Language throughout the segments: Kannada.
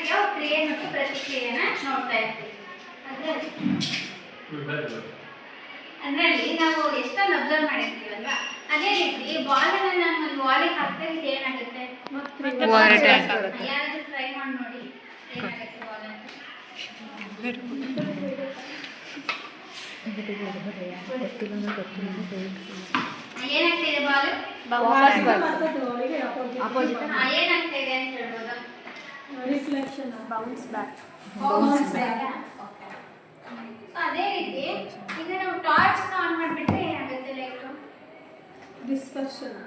ರೀತಿಯ ಕ್ರಿಯೆ ಮತ್ತು ಪ್ರತಿಕ್ರಿಯೆಯನ್ನ ನೋಡ್ತಾ ಇರ್ತೀವಿ. ಅದರಲ್ಲಿ ನಾವು ಎಷ್ಟೊಂದು ಅಬ್ಸರ್ವ್ ಮಾಡಿರ್ತೀವಲ್ವಾ, ಅದೇ ರೀತಿ ಬಾಲನ್ನ ನಾನು ಒಂದು ವಾಲಿಗೆ ಹಾಕ್ತಾ ಇದು ಏನಾಗುತ್ತೆ, ಯಾರಾದ್ರೂ ಟ್ರೈ ಮಾಡಿ ನೋಡಿ ಏನಾಗುತ್ತೆ ಬಾಲ್ ಅಂತ. ಏನಾಗ್ತಿದೆ ಬಾಲ್ ಏನಾಗ್ತಾ ಇದೆ ಅಂತ ಹೇಳ್ಬೋದು, ರಿಫ್ಲೆಕ್ಷನ್, ಬೌನ್ಸ್ ಬ್ಯಾಕ್. ಅದೇ ರೀತಿ ಈಗ ನಾವು ಟಾರ್ಚ್ ಆನ್ ಮಾಡಿಬಿಟ್ರೆ ಏನಾಗುತ್ತೆ, ಲೈಟ್ ಡಿಸ್ಪರ್ಷನ್,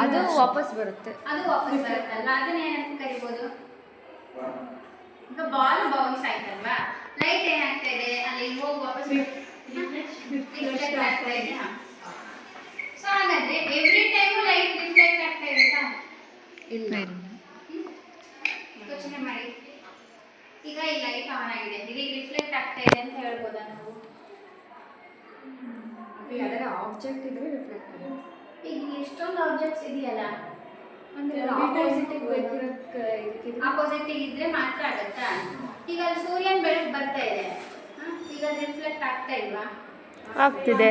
ಅದು ವಾಪಸ್ ಬರುತ್ತೆ. ಅದು ವಾಪಸ್ ಬರುತ್ತಲ್ವ, ಅದನ್ನ ಏನಂತ ಕರಿಬೋದು. ಈಗ ಬಾಲ್ ಬೌನ್ಸ್ ಆಯ್ತಲ್ವಾ, ಲೈಟ್ ಏನಾಗ್ತಾ ಇದೆ ಅಲ್ಲಿ ಹೋಗಿ ವಾಪಸ್ ರಿಫ್ಲೆಕ್ಟ್ ಆಗ್ತಾ ಇದೆ. ಸೊ ಹಾಗಾದ್ರೆ ಎವ್ರಿ ಟೈಮ್ ಲೈಟ್ ರಿಫ್ಲೆಕ್ಟ್ ಆಗ್ತಾ ಇರುತ್ತಾ? ಇಲ್ಲ. ಯೋಚನೆ ಮಾಡಿ, ಈಗ ಈ ಲೈಟ್ ಆನ್ ಆಗಿದೆ, ಇದೀಗ ರಿಫ್ಲೆಕ್ಟ್ ಆಗ್ತಾ ಇದೆ ಅಂತ ಹೇಳ್ಬೋದಾ ನಾವು? ಯಾವ್ದಾರ ಆಬ್ಜೆಕ್ಟ್ ಇದ್ರೆ ರಿಫ್ಲೆಕ್ಟ್ ಆಗುತ್ತೆ. ಈಗ ಎಷ್ಟೊಂದು ಆಬ್ಜೆಕ್ಟ್ಸ್ ಇದೆಯಲ್ಲ, ಅಂದ್ರೆ ಆಪೋಸಿಟ್ ಇದ್ರೆ ಮಾತ್ರ ಆಗುತ್ತಾ? ಈಗ ಅಲ್ಲಿ ಸೂರ್ಯನ ಬೆಳಕು ಬರ್ತಾ ಇದೆ, ಈಗ ರಿಫ್ಲೆಕ್ಟ್ ಆಗ್ತಾ ಇಲ್ವಾ? ಆಗ್ತಿದೆ.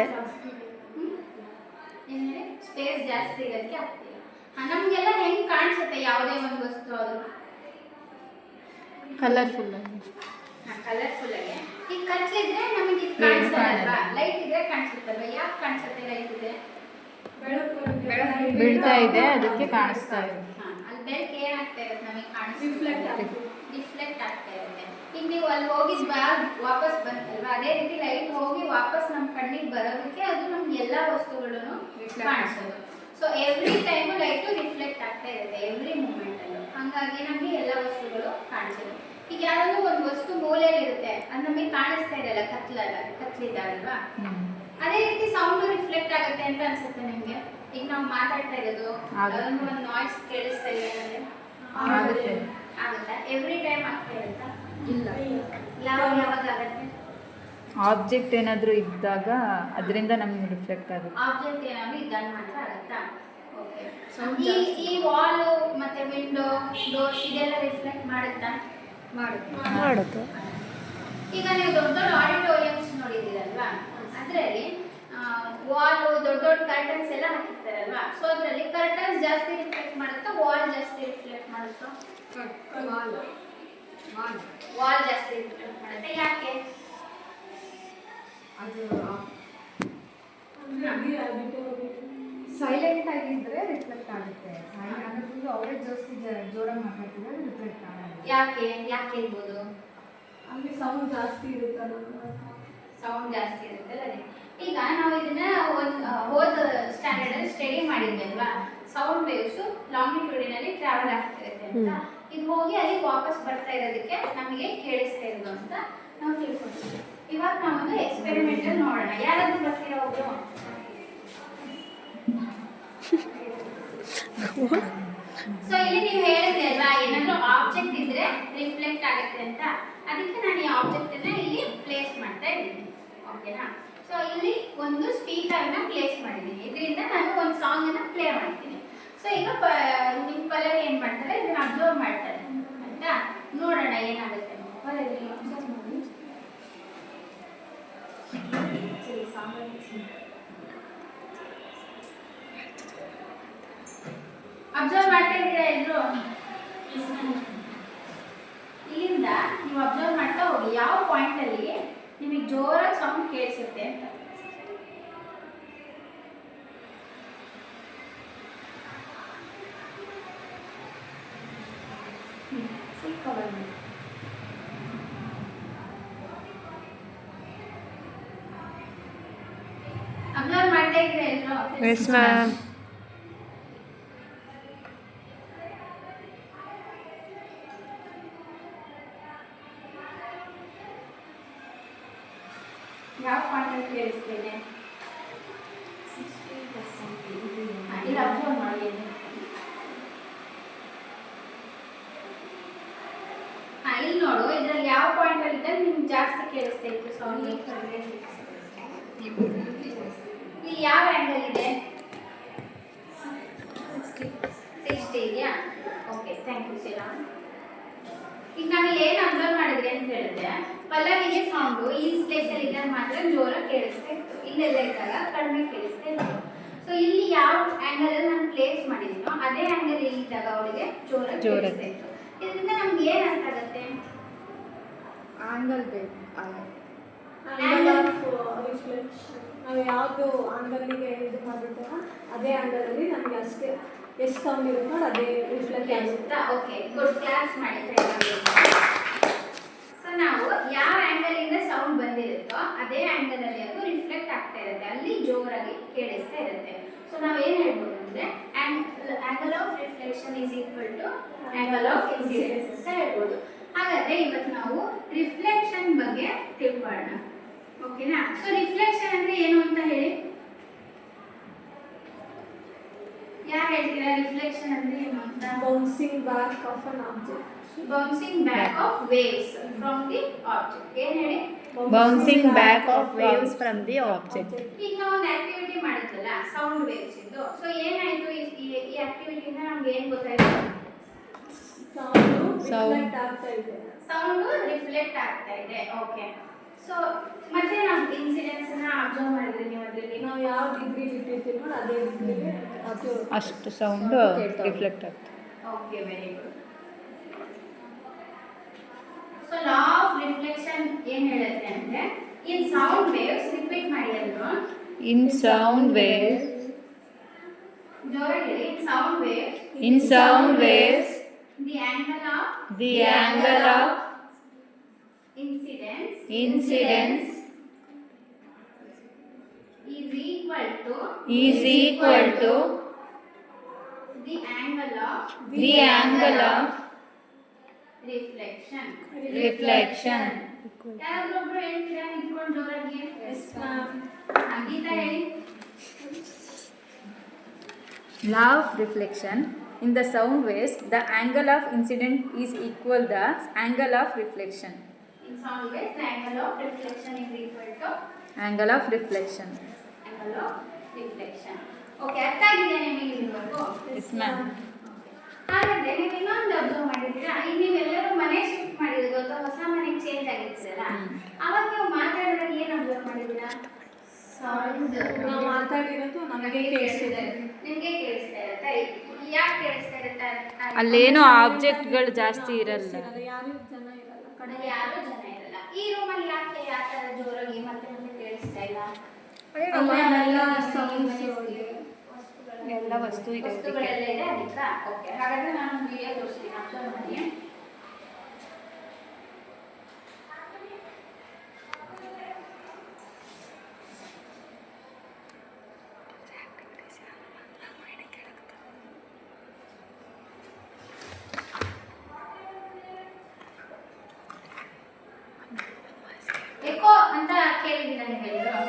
ಏನಿದೆ, ಸ್ಪೇಸ್ ಜಾಸ್ತಿ ಇರೋದಕ್ಕೆ ಆಗ್ತಿಲ್ಲ. ನಮಗೆಲ್ಲ ಹೆಂಗ್ ಕಾಣಿಸುತ್ತೆ ಯಾವುದೇ ಒಂದು ವಸ್ತು ಅದು ಕಲರ್ಫುಲ್ ಕಲರ್ಫುಲ್ ಆಗಿ. ಈಗ ಕತ್ಲಿದ್ರೆ ನಮಗೆ ಇದು ಕಾಣಿಸಲ್ಲ, ಲೈಟ್ ಇದ್ರೆ ಕಾಣಿಸುತ್ತಲ್ವ. ಯಾಕೆ ಕಾಣಿಸುತ್ತೆ ಲೈಟ್ ಇದೆ? ಬೀಳ್ತಾ ಇದೆ, ಅದಕ್ಕೆ ಕಾಣಿಸ್ತಾ ಇದೆ. ಅಲ್ಲಿ ಬೆಳಕು ಏನಾಗ್ತಾ ಇರುತ್ತೆ ನಮಗೆ ಕಾಣಿಸುತ್ತೆ, ರಿಫ್ಲೆಕ್ಟ್ ಆಗ್ತಾ ಇರುತ್ತೆ. ಈಗ ನೀವು ಅಲ್ಲಿ ಹೋಗಿದ್ ಬ್ಯಾಗ್ ವಾಪಸ್ ಬಂತಲ್ವಾ, ಅದೇ ರೀತಿ ಲೈಟ್ ಹೋಗಿ ವಾಪಸ್ ನಮ್ಮ ಕಣ್ಣಿಗೆ ಬರೋದಕ್ಕೆ ಅದು ನಮ್ಗೆ ಎಲ್ಲ ವಸ್ತುಗಳನ್ನು ಕಾಣಿಸೋದು. So every time light reflect ಆಗ್ತಾ ಇರುತ್ತೆ, ಎವ್ರಿ ಮೂಮೆಂಟಲ್ಲೂ. ಹಾಗಾಗಿ ನಮಗೆ ಎಲ್ಲ ವಸ್ತುಗಳು ಕಾಣಿಸೋದು. ಈಗ ಯಾರಾದ್ರೂ ಒಂದು ವಸ್ತು ಮೂಲೆಯಲ್ಲಿ ಇರುತ್ತೆ, ಅದು ನಮಗೆ ಕಾಣಿಸ್ತಾ ಇರಲ್ಲ, ಕತ್ಲಿದ್ದಾಗಲ್ವಾ. ಅದೇ ರೀತಿ ಸೌಂಡ್ ರಿಫ್ಲೆಕ್ಟ್ ಆಗುತ್ತೆ ಅಂತ ಅನ್ಸುತ್ತೆ ನಿಮಗೆ. ಈಗ ನಾವು ಮಾತಾಡ್ತಾ ಇರೋದು ಅದೊಂದು ಒಂದು ನಾಯ್ಸ್ ಕೇಳಿಸ್ತಾ ಇದೆ ಅಂದರೆ ಆಗುತ್ತಾ? ಎವ್ರಿ ಟೈಮ್ ಆಗ್ತಾ ಇರುತ್ತಾ? ಇಲ್ಲ. ಯಾವಾಗ ಆಗುತ್ತೆ? ಆಬ್ಜೆಕ್ಟ್ ಏನಾದರೂ ಇದ್ದಾಗ ಅದರಿಂದ ನಮಗೆ ರಿಫ್ಲೆಕ್ಟ್ ಆಗುತ್ತೆ. ಆಬ್ಜೆಕ್ಟ್ ಏನಾದರೂ ಇದ್ದಾಗ ಮಾತ್ರ ಆಗುತ್ತಾ? ಓಕೆ. ಈ ವಾಲು ಮತ್ತೆ ವಿಂಡೋ, ಡೋರ್ಸ್ ಇದೆಲ್ಲ ರಿಫ್ಲೆಕ್ಟ್ ಮಾಡುತ್ತಾ? ಮಾಡುತ್ತೆ. ಈಗ ನೀವು ದೊಡ್ಡ ದೊಡ್ಡ ಆಡಿಟೋರಿಯಮ್ಸ್ ನೋಡಿದ್ದೀರಲ್ವಾ, ಅದರಲ್ಲಿ ವಾಲು ದೊಡ್ಡ ದೊಡ್ಡ ಕರ್ಟನ್ಸ್ ಎಲ್ಲ ಹಾಕಿರ್ತಾರಲ್ವಾ. ಸೊ ಅದರಲ್ಲಿ ಕರ್ಟನ್ಸ್ ಜಾಸ್ತಿ ರಿಫ್ಲೆಕ್ಟ್ ಮಾಡುತ್ತಾ, ವಾಲ್ ಜಾಸ್ತಿ ರಿಫ್ಲೆಕ್ಟ್ ಮಾಡುತ್ತಾ? ವಾಲ್ ಜಾಸ್ತಿ ರಿಫ್ಲೆಕ್ಟ್ ಮಾಡುತ್ತೆ. ಯಾಕೆ? ಅದು ಸೈಲೆಂಟ್ ಆಗಿದ್ರೆ ರಿಫ್ಲೆಕ್ಟ್ ಆಗುತ್ತೆ. ಅವರೇ ಜಾಸ್ತಿ ಜೋರಾಗಿ ಮಾತಾಡ್ತಿದ್ರೆ ರಿಫ್ಲೆಕ್ಟ್ ಆಗುತ್ತೆ. ಯಾಕೆ ಇರ್ಬೋದು? ಅಲ್ಲಿ ಸೌಂಡ್ ಜಾಸ್ತಿ ಇರುತ್ತಲ್ಲ, ಸೌಂಡ್ ಜಾಸ್ತಿ ಇರುತ್ತಲ್ಲ. ಅದೇ ಈಗ ನಾವು ಇದನ್ನ ಹೋದ ಸ್ಟ್ಯಾಂಡರ್ಡ್ ಅಲ್ಲಿ ಸ್ಟಡಿ ಮಾಡಿದ್ವಿ ಅಲ್ವಾ, ಸೌಂಡ್ ವೇವ್ಸ್ ಲಾಂಗಿಟ್ಯೂಡಿನಲ್ಲಿ ಟ್ರಾವೆಲ್ ಆಗ್ತಿರುತ್ತೆ ಅಂತ. ಇದು ಹೋಗಿ ಅಲ್ಲಿ ವಾಪಸ್ ಬರ್ತಾ ಇರೋದಕ್ಕೆ ನಮಗೆ ಕೇಳಿಸ್ತಾ ಇರೋದು ಅಂತ ನಾವು ತಿಳ್ಕೊತೀವಿ. ಇವಾಗ ನಾವೊಂದು ಎಕ್ಸ್ಪೆರಿಮೆಂಟಲ್ ನೋಡೋಣ. ಯಾರಾದ್ರೂ ಬರ್ತೀರಾ ಒಬ್ರು? ಸೊ ಇಲ್ಲಿ ನೀವು ಹೇಳಿದ್ರಿ ಅಲ್ವಾ, ಏನಾದ್ರೂ ಆಬ್ಜೆಕ್ಟ್ ಇದ್ರೆ ರಿಫ್ಲೆಕ್ಟ್ ಆಗುತ್ತೆ ಅಂತ. ಅದಕ್ಕೆ ನಾನು ಈ ಆಬ್ಜೆಕ್ಟ್ ಅನ್ನ ಇಲ್ಲಿ ಪ್ಲೇಸ್ ಮಾಡ್ತಾ ಇದ್ದೀನಿ. ಓಕೆನಾ? ಸೊ ಇಲ್ಲಿ ಒಂದು ಸ್ಪೀಕರ್ನ ಪ್ಲೇಸ್ ಮಾಡಿದ್ದೀನಿ. ಇದರಿಂದ ನಾನು ಒಂದು ಸಾಂಗ್ ಅನ್ನ ಪ್ಲೇ ಮಾಡ್ತೀನಿ. ಸೊ ಈಗ ನಿಮ್ಮ ಪಲ್ಲವಿ ಏನ್ ಮಾಡ್ತಾರೆ, ಇದನ್ನ ಅಬ್ಸರ್ವ್ ಮಾಡ್ತಾರೆ ಆಯ್ತಾ? ನೋಡೋಣ ಏನಾಗುತ್ತೆ. ಪಲ್ಲವಿ ಅಬ್ಸರ್ವ್ ಮಾಡಿ. ಅಬ್ಸರ್ವ್ ಮಾಡ್ತಾ ಇದ್ದೀರಾ ಎಲ್ಲರೂ? ಇಲ್ಲಿಂದ ನೀವು ಅಬ್ಸರ್ವ್ ಮಾಡ್ತಾ ಹೋಗಿ ಯಾವ ಪಾಯಿಂಟ್ ಅಲ್ಲಿ ನಿಮಗೆ ಜೋರಾಗಿ ಸೌಂಡ್ ಕೇಳಿಸುತ್ತೆ ಅಂತ. ಅಬ್ಸರ್ವ್ ಮಾಡ್ತಾ ಇದ್ದೀರಾ ಎಲ್ಲರೂ? Yes ma'am. ಯಾವ ಪಾಯಿಂಟ್ ಕೇಳಿಸ್ತೇನೆ? ಇಲ್ಲಿ ಅಬ್ಸರ್ವ್ ಮಾಡಿ. ಇಲ್ಲಿ ನೋಡು, ಇದ್ರಲ್ಲಿ ಯಾವ ಪಾಯಿಂಟ್ ಅಲ್ಲಿ ಇದ್ದರೆ ನಿಮ್ಗೆ ಜಾಸ್ತಿ ಕೇಳಿಸ್ತಾ ಇತ್ತು ಸೌಂಡ್? ಇಲ್ಲಿ ಯಾವ ಆ್ಯಂಗಲ್ ಇದೆ? 60 ಇದೆಯಾ? Okay, thank you Shriram. ಈಗ ನಾವಿಲ್ಲಿ ಏನು ಅಬ್ಸರ್ವ್ ಮಾಡಿದ್ರಿ ಅಂತ ಹೇಳಿದ್ರೆ ಪಲ್ಲವಿಗೆ ಸೌಂಡು ಈ ಪ್ಲೇಸಲ್ಲಿ ಇದ್ದಾಗ ಮಾತ್ರ ಜೋರಾಗಿ ಕೇಳಿಸ್ತಾ ಇತ್ತು, ಇಲ್ಲೆಲ್ಲ ಇದ್ದಾಗ ಕಡಿಮೆ ಕೇಳಿಸ್ತಾ ಇತ್ತು. ಸೊ ಇಲ್ಲಿ ಯಾವ ಆ್ಯಂಗಲ್ ಅಲ್ಲಿ ನಾನು ಪ್ಲೇಸ್ ಮಾಡಿದ್ದೀನೋ ಅದೇ ಆ್ಯಂಗಲ್ ಇಲ್ಲಿ ಇದ್ದಾಗ ಅವಳಿಗೆ ಜೋರಾಗಿ ಕೇಳಿಸ್ತಾ ಇತ್ತು. ಇದರಿಂದ ನಮ್ಗೆ ಏನು ಅರ್ಥ ಆಗುತ್ತೆ? ಆಂಗಲ್ ಬೇಕು. Angle of reflection. ನಾವು ಯಾವುದು ಆಂಗಲ್ಲಿಗೆ ಇದು ಮಾಡಿರ್ತೀವೋ ಅದೇ ಆಂಗಲಲ್ಲಿ ನಮಗೆ ಅಷ್ಟೇ ಎಷ್ಟು ಸೌಂಡ್ ಇರುತ್ತೋ ಅದೇ ರಿಫ್ಲೆಕ್ಟ್ ಆಗುತ್ತೆ. ಓಕೆ, ಗುಡ್, ಕ್ಲಾಸ್ ಮಾಡಿದ್ರೆ. ಸೊ ನಾವು ಯಾವ ಆ್ಯಂಗಲ್ ಇಂದ ಸೌಂಡ್ ಬಂದಿರುತ್ತೋ ಅದೇ ಆ್ಯಂಗಲ್ ಅಲ್ಲಿ ಅದು ರಿಫ್ಲೆಕ್ಟ್ ಆಗ್ತಾ ಇರುತ್ತೆ, ಅಲ್ಲಿ ಜೋರಾಗಿ ಕೇಳಿಸ್ತಾ ಇರುತ್ತೆ. ಸೊ ನಾವೇನು ಹೇಳ್ಬೋದು ಅಂದ್ರೆ angle of reflection is equal to angle of incidence ಅಂತ ಹೇಳ್ಬೋದು. ಹಾಗಾದ್ರೆ ಇವತ್ತು ನಾವು ರಿಫ್ಲೆಕ್ಷನ್ ಬಗ್ಗೆ ತಿಳ್ಕೊಳ್ಳೋಣ, ಓಕೆನಾ? ಸೊ ರಿಫ್ಲೆಕ್ಷನ್ ಅಂದ್ರೆ ಏನು ಅಂತ ಹೇಳಿ, ಯಾರು ಹೇಳ್ತೀರಾ ರಿಫ್ಲೆಕ್ಷನ್ ಅಂದ್ರೆ ಏನು ಅಂತ? Bouncing back of an object. Bouncing back of waves from the object. ಏನು ಹೇಳಿ? Bouncing back of waves from the object. ಈಗ ನಾವು ಒಂದು ಆಕ್ಟಿವಿಟಿ ಮಾಡಿದ್ವಲ್ಲ ಸೌಂಡ್ ವೇವ್ಸ್ ಇದ್ದು, ಸೊ ಏನಾಯ್ತು ಈ ಆಕ್ಟಿವಿಟಿಯಿಂದ ನಮ್ಗೆ ಏನು ಗೊತ್ತಾಯ್ತು? ಸೌಂಡ್ ರಿಫ್ಲೆಕ್ಟ್ ಆಗ್ತಾ ಇದೆ. ಸೌಂಡ್ ರಿಫ್ಲೆಕ್ಟ್ ಆಗ್ತಾ ಇದೆ. ಓಕೆ, ಸೊ ಮತ್ತೆ ನಾವು ಇನ್ಸಿಡೆನ್ಸ್ ಅನ್ನ ಅಬ್ಸರ್ವ್ ಮಾಡಿದ್ರೆ ನೀವು ಅದರಲ್ಲಿ ನಾವು ಯಾವ ಡಿಗ್ರಿ ಇಟ್ಟಿರ್ತೀವೋ ಅದೇ ಡಿಗ್ರಿಗೆ ಅದು ಅಷ್ಟು ಸೌಂಡ್ ರಿಫ್ಲೆಕ್ಟ್ ಆಗ್ತದೆ. Okay, very good. So law of reflection ಏನು ಹೇಳುತ್ತೆ ಅಂದ್ರೆ ಇನ್ ಸೌಂಡ್ ವೇವ್ಸ್, ರಿಪೀಟ್ ಮಾಡಿ ಅಲ್ವಾ? ಇನ್ ಸೌಂಡ್ ವೇವ್ಸ್, ಜೋರಾಗಿ ಹೇಳಿ. ಇನ್ sound waves the angle of incidence incidence is equal to the angle of reflection. ಯಾರೊಬ್ರು ಹೇಳ್ತೀರಾ ನಿಂತ್ಕೊಂಡು ಜೋರಾಗಿ? ಗೀತಾ ಹೇಳಿ. law of reflection. In the sound waves, the angle of incident is equal the angle of reflection. In sound waves, the angle of reflection is equal to Angle of reflection. angle of reflection. Okay, ಅರ್ಥ ಆಗಿದೆಯಾ ನಿಮಗೆ ಇದುವರೆಗೂ? Yes, ma'am. ಹಾಗಾದ್ರೆ ನೀವು ಇನ್ನೊಂದು ಅಬ್ಸರ್ವ್ ಮಾಡಿದ್ದೀರಾ? ಈಗ ನೀವೆಲ್ಲರೂ ಮನೆ ಶಿಫ್ಟ್ ಮಾಡಿರೋದು ಅಥವಾ ಹೊಸ ಮನೆಗೆ ಚೇಂಜ್ ಆಗಿರ್ತೀರಲ್ಲ, ಅವಾಗ ನೀವು ಮಾತಾಡಿದಾಗ ಏನು ಅಬ್ಸರ್ವ್ ಮಾಡಿದ್ದೀರಾ? ಸೌಂಡ್. ನಾವು ಮಾತಾಡಿರೋದು ನಮಗೆ ಕೇಳಿಸ್ತಿದೆ. ನಿಮಗೆ ಕೇಳಿಸ್ತಾ ಇರುತ್ತೆ. ಯಾಕೆ ಕೇಳಿಸ್ತಾ ಇರುತ್ತೆ? ಅಲ್ಲೇನೋ ಆಬ್ಜೆಕ್ಟ್ಗಳು ಜಾಸ್ತಿ ಇರಲ್ಲ. ಯಾರು ಜನ ಇರಲ್ಲ, ಕಡೆ ಯಾರು ಜನ ಇರಲ್ಲ. ಈ ರೂಮಲ್ಲಿ ಯಾಕೆ ಯಾವ ಥರ ಜೋರಾಗಿ ಮತ್ತೆ ಮತ್ತೆ ಕೇಳಿಸ್ತಾ ಇಲ್ಲ? ಅಲ್ಲೆಲ್ಲ sounds ಎಲ್ಲ ವಸ್ತುಗಳೆಲ್ಲ ಇದೆ ಅದಕ್ಕೆ. ಓಕೆ, ಹಾಗಾದ್ರೆ ನಾನು ಒಂದು ವಿಡಿಯೋ ತೋರಿಸ್ತೀನಿ, ಅಬ್ಸರ್ವ್ ಮಾಡಿ. ಎಕೋ ಅಂತ ಕೇಳಿದ್ದೀರಾ ನೀವೆಲ್ಲರೂ?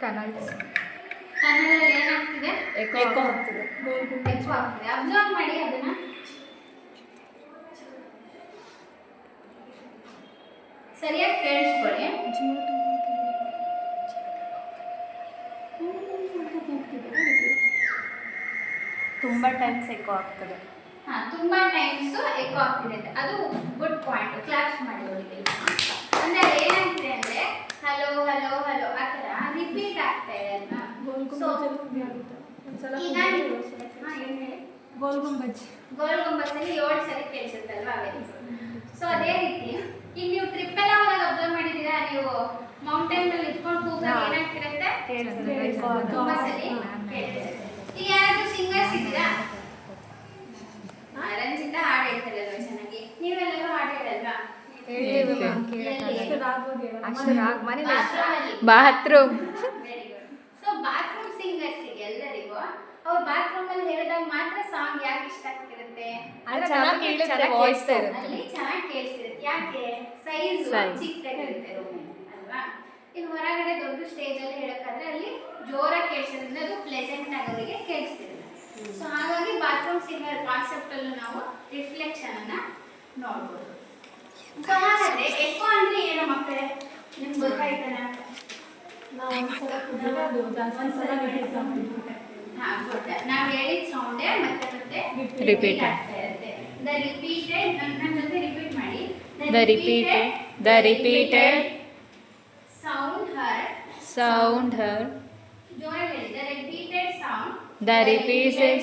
ಕನ್ನಡದಲ್ಲಿ ಏನಾಗ್ತಿದೆ? ಎಕೋ ಆಗ್ತದೆ. ಎಕೋ ಆಗ್ತಿದೆ. ಅಬ್ಸರ್ವ್ ಮಾಡಿ ಅದನ್ನ. ಸರಿಯಾಗಿ ಕೇಳಿಸ್ಕೊಳ್ಳಿ. ತುಂಬಾ ಟೈಮ್ಸ್ ಎಕೋ ಆಗ್ತದೆ. ತುಂಬಾ ಟೈಮ್ಸ್ ಎಕೋ ಆಗ್ತಿದೆ. ಅದು ಗುಡ್ ಪಾಯಿಂಟ್, ಕ್ಲಾಸ್ ಮಾಡಿ ಅವರಿಗೆ. ಅಂದ್ರೆ ಏನಾಗ್ತಿದೆ ಅಂದ್ರೆ ಹಲೋ ಹಲೋ ಹಲೋ ಆ ಥರ ರಿಪೀಟ್ ಆಗ್ತಾ ಇದೆ ಅಲ್ವಾ? ಈಗ ಗೋಲ್ ಗುಂಬಜ್ ಗೋಲ್ಗುಂಬಜಲ್ಲಿ 7 ಸರಿ ಕೇಳಿಸುತ್ತಲ್ವಾ? ಸೊ ಅದೇ ರೀತಿ ಈಗ ನೀವು ಟ್ರಿಪ್ ಎಲ್ಲ ಹೋದಾಗ ಅಬ್ಸರ್ವ್ ಮಾಡಿದ್ದೀರಾ? ನೀವು ಮೌಂಟೇನ್ ಅಲ್ಲಿ ಇಟ್ಕೊಂಡು ಕೂಗಾಗ ಏನಾಗ್ತಿರುತ್ತೆ? ತುಂಬಾ ಸರಿ ಕೇಳಿರುತ್ತೆ. ಈಗ ಯಾರಾದ್ರೂ ಸಿಂಗರ್ಸ್ ಇದ್ದೀರಾ? ರಂಜಿತಾ ಹಾಡು ಹೇಳ್ತಾರಲ್ವಾ ಚೆನ್ನಾಗಿ? ನೀವೆಲ್ಲರೂ ಹಾಡು ಹೇಳಲ್ವಾ? Bathroom. Very good. So bathroom singers ಎಲ್ಲರಿಗೂ ಅವ್ರು ಬಾತ್ರೂಮ್ ಅಲ್ಲಿ ಹೇಳಿದಾಗ ಮಾತ್ರ ಸಾಂಗ್ ಯಾಕೆ ಇಷ್ಟ ಆಗ್ತಿರುತ್ತೆ? ಅಲ್ಲಿ ಚೆನ್ನಾಗಿ ಕೇಳಿಸಿರುತ್ತೆ. ಯಾಕೆ? ಸೈಜ್ ಚಿಕ್ಕದಾಗಿರುತ್ತೆ ರೂಮ್ ಅಲ್ವಾ? ಇನ್ನು ಹೊರಗಡೆ ದೊಡ್ಡ ಸ್ಟೇಜ್ ಅಲ್ಲಿ ಹೇಳಕ್ಕಾದ್ರೆ ಅಲ್ಲಿ ಜೋರಾಗಿ ಕೇಳಿಸೋದ್ರಿಂದ ಅದು ಪ್ಲೆಸೆಂಟ್ ಆಗೋರಿಗೆ ಕೇಳಿಸ್ತಿರಲ್ಲ. ಸೊ ಹಾಗಾಗಿ ಬಾತ್ರೂಮ್ ಸಿಂಗರ್ ಕಾನ್ಸೆಪ್ಟ್ ಅಲ್ಲೂ ನಾವು ರಿಫ್ಲೆಕ್ಷನ್ ಅನ್ನ ನೋಡ್ಬೋದು. ಸೊ ಹಾಗಾದ್ರೆ ಎಕೋ ಅಂದ್ರೆ ಏನು ಮಕ್ಕಳೇ? ನಿಮ್ಗೆ ಗೊತ್ತಾಯ್ತಲ್ಲ? ನಾವು ಒಂದ್ಸಲ ಜಾಸ್ತಿ ಸಲ ರಿಪೀಟ್ ಮಾಡ್ತೀವಿ. ನಾವು ಹೇಳಿದ ಸೌಂಡೇ ಮತ್ತೆ ಮತ್ತೆ Repeated. ಆಗ್ತಾ ಇರುತ್ತೆ. The repeated, ನನ್ನ ಜೊತೆ ರಿಪೀಟ್ ಮಾಡಿ. The repeated sound heard. heard. ಜೋರಾಗಿ ಹೇಳಿ. The repeated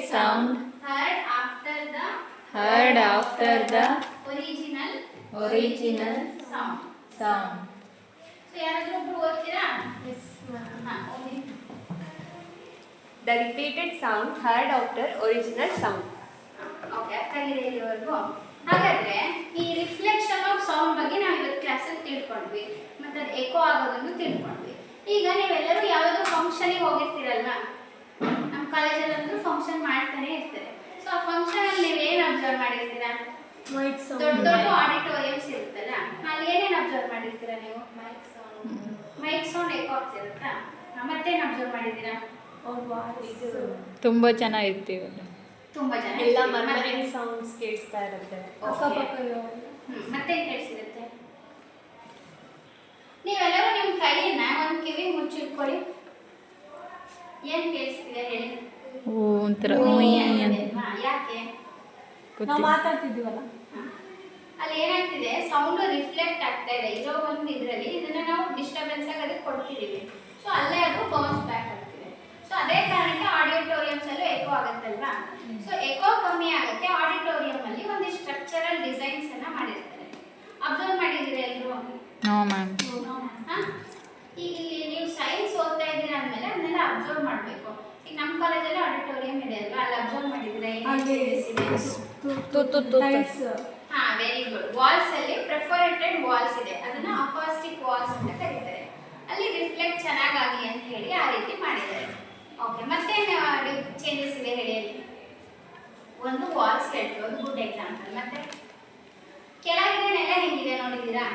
sound heard after the original sound. So ಯಾರಾದ್ರೂ ಒಬ್ರು ಓದ್ತೀರಾ? ಹಾ, ಓದಿ. The repeated sound heard after original sound. Okay, ಅರ್ಥ ಆಗಿದೆ ಇಲ್ಲಿವರೆಗೂ? ಹಾಗಾದ್ರೆ ಈ ರಿಫ್ಲೆಕ್ಷನ್ ಆಫ್ ಸೌಂಡ್ ಬಗ್ಗೆ ನಾವು ಇವತ್ತು ಕ್ಲಾಸಲ್ಲಿ ತಿಳ್ಕೊಂಡ್ವಿ, ಮತ್ತೆ ಅದು ಎಕೋ ಆಗೋದನ್ನು ತಿಳ್ಕೊಂಡ್ವಿ. ಈಗ ನೀವೆಲ್ಲರೂ ಯಾವುದಾದ್ರು ಫಂಕ್ಷನಿಗೆ ಹೋಗಿರ್ತೀರಲ್ವಾ? ನಮ್ಮ ಕಾಲೇಜಲ್ಲಂತೂ ಫಂಕ್ಷನ್ ಮಾಡ್ತಾನೆ ಇರ್ತಾರೆ. ಸೊ ಆ ಫಂಕ್ಷನಲ್ಲಿ ನೀವೇನು ಅಬ್ಸರ್ವ್ ಮಾಡಿರ್ತೀರಾ? ದೊಡ್ಡ ದೊಡ್ಡ ಆಡಿಟೋರಿಯಮ್ಸ್ ಇರುತ್ತಲ್ಲ, ಅಲ್ಲಿ ಏನೇನು ಅಬ್ಸರ್ವ್ ಮಾಡಿರ್ತೀರಾ ನೀವು? ಮೈಕ್ ಸೌಂಡ್ ಎಕೋ ಆಗ್ತಿರುತ್ತಾ? ಮತ್ತೇನು ಅಬ್ಸರ್ವ್ ಮಾಡಿದ್ದೀರಾ? ತುಂಬ ಚೆನ್ನಾಗಿರ್ತೀವಿ. ತುಂಬಾ ಜನ ಎಲ್ಲ ಇರ್ತೀವಿ. ಮರ್ಮರಿಂಗ್ ಸೌಂಡ್ಸ್ ಕೇಳಿಸ್ತಾ ಇರುತ್ತೆ. ಮತ್ತೆ ಕೇಳಿಸಿರುತ್ತೆ. ನೀವೆಲ್ಲರೂ ನಿಮ್ಮ ಕೈಯನ್ನ ಒಂದು ಕಿವಿ ಮುಚ್ಚಿಟ್ಕೊಳ್ಳಿ. ಏನ್ ಕೇಳಿಸ್ತಿದೆ ಹೇಳಿ? ಒಂಥರ ಹಾ, ಯಾಕೆ? ನಾವು ಮಾತಾಡ್ತಿದ್ದೀವಲ್ಲ, ಅಲ್ಲಿ ಏನಾಗ್ತಿದೆ, ಸೌಂಡ್ ರಿಫ್ಲೆಕ್ಟ್ ಆಗ್ತಾ ಇದೆ ಇರೋ ಒಂದು ಇದರಲ್ಲಿ. ಇದನ್ನ ನಾವು ಡಿಸ್ಟರ್ಬೆನ್ಸ್ ಆಗಿ ಅದಕ್ಕೆ ಕೊಡ್ತಿದೀವಿ. ಸೊ ಅಲ್ಲೇ ಅದು ಬೌನ್ಸ್ ಬ್ಯಾಕ್ ಆಗ್ತಿದೆ. ಸೊ ಅದೇ ಕಾರಣಕ್ಕೆ ಆಡಿಟೋರಿಯಮ್ಸ್ ಅಲ್ಲೂ ಎಕೋ ಆಗುತ್ತಲ್ವಾ? ಸೊ ಎಕೋ ಕಮ್ಮಿ ಆಗುತ್ತೆ. ಆಡಿಟೋರಿಯಂ ಅಲ್ಲಿ ಒಂದು ಸ್ಟ್ರಕ್ಚರಲ್ ಡಿಸೈನ್ಸ್ ಅನ್ನ ಮಾಡಿರ್ತಾರೆ. ಅಬ್ಸರ್ವ್ ಮಾಡಿದ್ದೀರಾ ಎಲ್ಲರೂ? No ma'am. ಈಗ ಇಲ್ಲಿ ನೀವು ಸೈನ್ಸ್ ಓದ್ತಾ ಇದ್ದೀರಾ ಅಂದಮೇಲೆ ಅದನ್ನೆಲ್ಲ ಅಬ್ಸರ್ವ್ ಮಾಡಬೇಕು. ಈಗ ನಮ್ಮ ಕಾಲೇಜಲ್ಲಿ ಆಡಿಟೋರಿಯಂ ಇದೆ ಅಲ್ವಾ? ಅಲ್ಲಿ ಅಬ್ಸರ್ವ್ ಮಾಡಿದ್ದೀರಾ? ಹಾ, ವೆರಿ ಗುಡ್. ವಾಲ್ಸ್ ಅಲ್ಲಿ ಪ್ರಿಫರೆಟೆಡ್ ವಾಲ್ಸ್ ಇದೆ, ಅದನ್ನ ಅಕಾಸ್ಟಿಕ್ ವಾಲ್ಸ್ ಅಂತ ಕರೀತಾರೆ. ಅಲ್ಲಿ ರಿಫ್ಲೆಕ್ಟ್ ಚೆನ್ನಾಗಾಗಲಿ ಅಂತ ಹೇಳಿ ಆ ರೀತಿ ಮಾಡಿದ್ದಾರೆ. ಓಕೆ, ಮತ್ತೆ ಚೇಂಜಸ್ ಇದೆ ಹೇಳಿ ಅಲ್ಲಿ. ಒಂದು ವಾಲ್ಸ್ ಹೇಳ್ತೀವಿ, ಒಂದು ಗುಡ್ ಎಕ್ಸಾಂಪಲ್. ಮತ್ತೆ ಕೆಳಗಿನ ನೆಲ ಹೆಂಗಿದೆ ನೋಡಿದ್ದೀರಾ?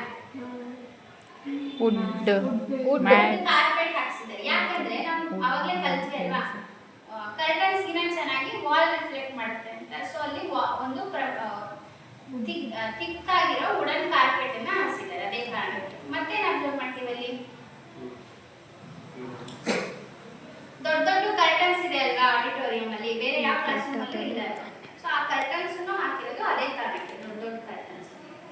ವುಡ್ ಕಾರ್ಪೆಟ್ ಹಾಕ್ಸಿದ್ದಾರೆ. ಯಾಕಂದ್ರೆ ನಾವು ಅವಾಗಲೇ ಕಲ್ತ್ವಿ ಅಲ್ವಾ, ಕರ್ಟನ್ಸ್ ಗಿನ ಚೆನ್ನಾಗಿ ವಾಲ್ ರಿಫ್ಲೆಕ್ಟ್ ಮಾಡುತ್ತೆ ಅಂತ. ಸೊ ಅಲ್ಲಿ ಒಂದು ಥಿಕ್ ಆಗಿರೋ ವುಡನ್ ಕಾರ್ಪೆಟ್ ಅನ್ನ ಹಾಕ್ಸಿದ್ದಾರೆ, ಅದೇ ಕಾರಣಕ್ಕೆ. ಮತ್ತೆ ನಾವು ಅಬ್ಸರ್ವ್ ಮಾಡ್ತೀವಿ ಅಲ್ಲಿ ದೊಡ್ಡ ದೊಡ್ಡ ಕರ್ಟನ್ಸ್ ಇದೆ ಅಲ್ವಾ ಆಡಿಟೋರಿಯಂ ಅಲ್ಲಿ, ಬೇರೆ ಯಾವ ಕ್ಲಾಸ್ ರೂಮಲ್ಲೂ ಇಲ್ಲ. ಸೊ ಆ ಕರ್ಟನ್ಸ್ ಹಾಕಿರೋದು ಅದೇ ಕಾರಣಕ್ಕೆ, ದೊಡ್ಡ ದೊಡ್ಡ ಕರ್ಟನ್ಸ್.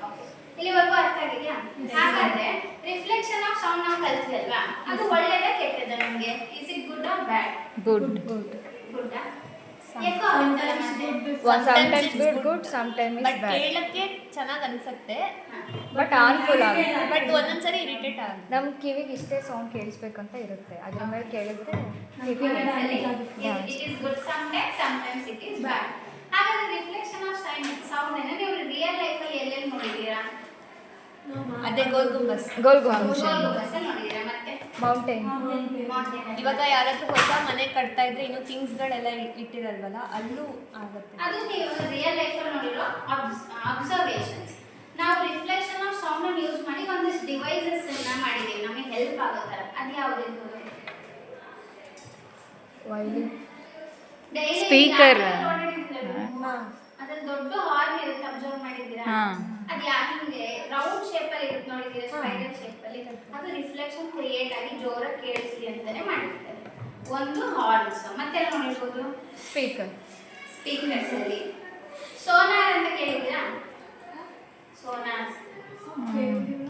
ಓಕೆ, ಇಲ್ಲಿವರೆಗೂ ಅರ್ಥ ಆಗಿದೆಯಾ? ಹಾಗಾದ್ರೆ ರಿಫ್ಲೆಕ್ಷನ್ ಆಫ್ ಸೌಂಡ್ ನಾವು ಕಲ್ತ್ವಿ ಅಲ್ವಾ, ಅದು ಒಳ್ಳೆಯದೇ ಕೆಟ್ಟದ ನಮಗೆ? Is it good or bad? Good. Good. Echo ಆಗುತ್ತಲ್ಲ ಮತ್ತೆ? sometimes good, sometimes but bad. ಕೇಳಕ್ಕೆ ಚೆನ್ನಾಗಿ ಅನ್ಸುತ್ತೆ, ಬಟ್ ಹಾರ್ಮ್ಫುಲ್ ಆಗುತ್ತೆ. ಬಟ್ ಒಂದೊಂದ್ಸರಿ ಇರಿಟೇಟ್ ಆಗುತ್ತೆ. ನಮ್ಮ ಕಿವಿಗೆ ಇಷ್ಟೇ ಸೌಂಡ್ ಕೇಳಿಸ್ಬೇಕಂತ ಇರುತ್ತೆ, ಅದ್ರ ಮೇಲೆ ಕೇಳಿದ್ರೆ It is good sometimes it is bad. ಹಾಗಾದ್ರೆ ರಿಫ್ಲೆಕ್ಷನ್ ಆಫ್ ಸೌಂಡ್ ಅನ್ನು ನೀವು ರಿಯಲ್ ಲೈಫ್ ಅಲ್ಲಿ ಎಲ್ಲೆಲ್ಲಿ ನೋಡಿದ್ದೀರಾ? ಅದೇ ಗೋಲ್ ಗುಂಬಸ್. ಗೋಲ್ ಫಂಕ್ಷನ್, ನೋಡಿದ್ದೀರಾ? ಮತ್ತೆ ಮೌಂಟೇನ್. ಇವಾಗ ಯಾರಾದ್ರೂ ಹೊಸ ಮನೆ ಕಟ್ತಾ ಇದ್ರೆ ಇನ್ನು ಥಿಂಗ್ಸ್ಗಳೆಲ್ಲ ಇಟ್ಟಿರಲ್ವಲ್ಲ, ಅಲ್ಲೂ ಆಗುತ್ತೆ. ಅದು ನೀವು ರಿಯಲ್ ಲೈಫ್ ಅಲ್ಲಿ ನೋಡಿರೋ ಅಬ್ಸರ್ವೇಷನ್ಸ್. ನಾವು ರಿಫ್ಲೆಕ್ಷನ್ ಆಫ್ ಸೌಂಡ್ ಅನ್ನು ಯೂಸ್ ಮಾಡಿ ಒಂದಿಷ್ಟು ಡಿವೈಸಸ್ ಅನ್ನ ಮಾಡಿದೀವಿ, ನಮಗೆ ಹೆಲ್ಪ್ ಆಗೋ ಥರ. ಅದು ಯಾವುದಿರ್ಬೋದು? Speaker. ಅದ್ರಲ್ಲಿ ದೊಡ್ಡ ಹಾರ್ನ್ ಇರುತ್ತೆ, ಅಬ್ಸರ್ವ್ ಮಾಡಿದ್ದೀರಾ? ಅದು ಹಿಂಗೆ ರೌಂಡ್ ಶೇಪ್ ಅಲ್ಲಿ ಇರುತ್ತೆ ನೋಡಿದ್ದೀರಾ? ಸ್ಪೈರಲ್ ಶೇಪ್ ಅಲ್ಲಿ. ಅದು ರಿಫ್ಲೆಕ್ಷನ್ ಕ್ರಿಯೇಟ್ ಆಗಿ ಜೋರಾಗಿ ಕೇಳಿಸ್ಲಿ ಅಂತಾನೆ ಮಾಡಿರ್ತಾರೆ. ಒಂದು ಹಾರ್ನ್ಸ್. ಮತ್ತೆಲ್ಲ ನೋಡಿರ್ಬೋದು ಸ್ಪೀಕರ್ಸ್ ಅಲ್ಲಿ. ಸೋನಾರ್ ಅಂತ ಕೇಳಿದ್ದೀರಾ? ಸೋನಾರ್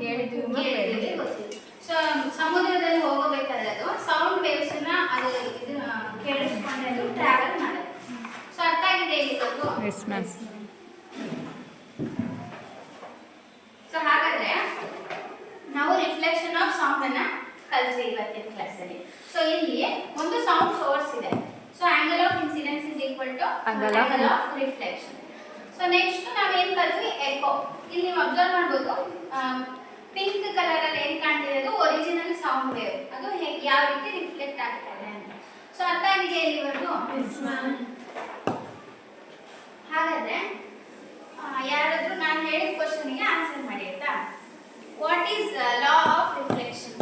ಕೇಳಿದ್ದೀವಿ, ಗೊತ್ತಿಲ್ಲ. ಸೊ ಸಮುದ್ರದಲ್ಲಿ ಹೋಗಬೇಕಾದ್ರೆ ಅದು ಸೌಂಡ್ ವೇವ್ಸ್ ಅನ್ನ ಅದು ಇದು ಕೇಳಿಸ್ಕೊಂಡೆ ಅದು ಟ್ರಾವೆಲ್ ಮಾಡೋದು. ಸೊ ಅರ್ಥ ಆಗಿದೆ ಇಲ್ಲಿವರೆಗೂ? Yes ma'am. ಸೊ ಹಾಗಾದ್ರೆ ನಾವು ರಿಫ್ಲೆಕ್ಷನ್ ಆಫ್ ಸೌಂಡ್ ಅನ್ನ ಕಲ್ತ್ವಿ ಇವತ್ತಿನ ಕ್ಲಾಸಲ್ಲಿ. ಸೊ ಇಲ್ಲಿ ಒಂದು ಸೌಂಡ್ ಸೋರ್ಸ್ ಇದೆ. So angle of incidence is equal to angle of reflection. So next ನಾವೇನು ಕಲ್ತ್ವಿ? ಎಕೋ. ಇಲ್ಲಿ ನೀವು ಅಬ್ಸರ್ವ್ ಮಾಡ್ಬೋದು, ಪಿಂಕ್ ಕಲರ್ ಅಲ್ಲಿ ಏನು ಕಾಣ್ತಿದೆ ಅದು ಒರಿಜಿನಲ್ ಸೌಂಡ್ ವೇವ್. ಅದು ಯಾವ ರೀತಿ ರಿಫ್ಲೆಕ್ಟ್ ಆಗ್ತದೆ ಅಂತ. ಸೊ ಅರ್ಥ ಆಗಿದೆ ಇಲ್ಲಿವರೆಗೂ? ಹಾಗಾದ್ರೆ ಯಾರಾದ್ರೂ ನಾನು ಹೇಳಿದ ಕ್ವಶನ್ಗೆ ಆನ್ಸರ್ ಮಾಡಿ ಆಯ್ತಾ? What is law of reflection?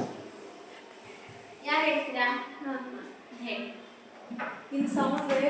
ಯಾರು ಹೇಳ್ತೀರಾ? ಹೇಳಿ. In sound waves